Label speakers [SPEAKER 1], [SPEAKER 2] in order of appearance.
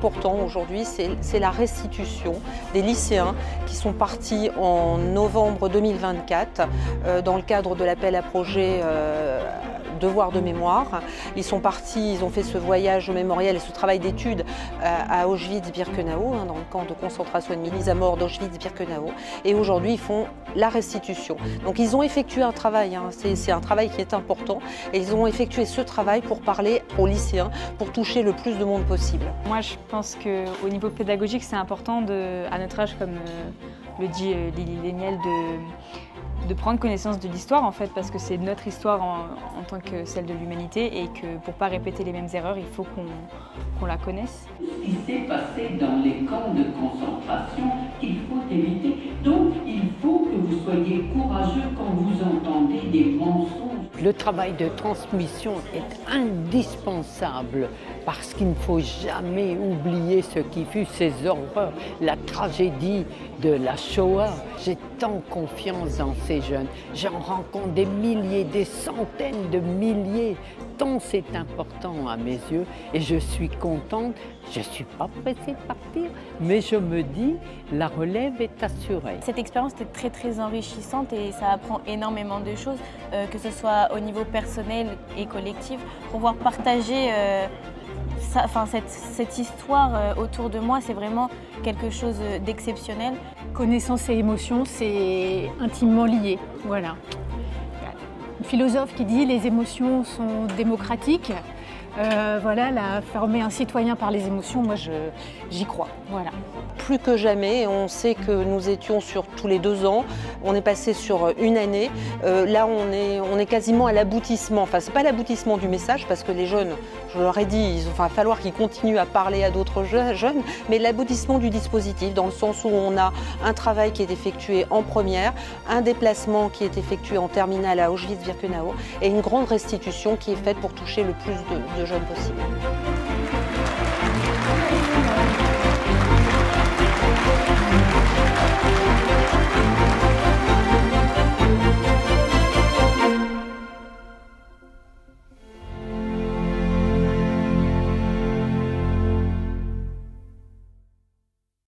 [SPEAKER 1] important aujourd'hui, c'est la restitution des lycéens qui sont partis en novembre 2024 dans le cadre de l'appel à projet Devoir de mémoire. Ils sont partis, ils ont fait ce voyage mémoriel et ce travail d'études à Auschwitz-Birkenau, dans le camp de concentration et de mise à mort d'Auschwitz-Birkenau. Et aujourd'hui, ils font la restitution. Donc ils ont effectué un travail, c'est un travail qui est important. Et ils ont effectué ce travail pour parler aux lycéens, pour toucher le plus de monde possible.
[SPEAKER 2] Moi, je pense qu'au niveau pédagogique, c'est important, à notre âge, comme le dit Lily Léniel, de prendre connaissance de l'histoire en fait, parce que c'est notre histoire en tant que celle de l'humanité et que pour ne pas répéter les mêmes erreurs, il faut qu'on la connaisse.
[SPEAKER 3] Ce qui s'est passé dans les camps de concentration, il faut éviter. Donc il faut que vous soyez courageux quand vous entendez des mensonges.
[SPEAKER 4] Le travail de transmission est indispensable parce qu'il ne faut jamais oublier ce qui fut ces horreurs, la tragédie de la Shoah. J'ai tant confiance dans ces jeunes. J'en rencontre des milliers, des centaines de milliers. Tant c'est important à mes yeux et je suis contente. Je ne suis pas pressée de partir, mais je me dis la relève est assurée.
[SPEAKER 5] Cette expérience était très très enrichissante et ça apprend énormément de choses, que ce soit au niveau personnel et collectif, pouvoir partager cette histoire autour de moi, c'est vraiment quelque chose d'exceptionnel.
[SPEAKER 6] Connaissance et émotion, c'est intimement lié. Voilà. Un philosophe qui dit les émotions sont démocratiques. Voilà, former un citoyen par les émotions, moi j'y crois. Voilà.
[SPEAKER 1] Plus que jamais, on sait que nous étions sur tous les 2 ans, on est passé sur une année. Là, on est quasiment à l'aboutissement. Enfin, c'est pas l'aboutissement du message parce que les jeunes, je leur ai dit, il va falloir qu'ils continuent à parler à d'autres jeunes, mais l'aboutissement du dispositif, dans le sens où on a un travail qui est effectué en première, un déplacement qui est effectué en terminale à Auschwitz-Birkenau et une grande restitution qui est faite pour toucher le plus de jeunes possible.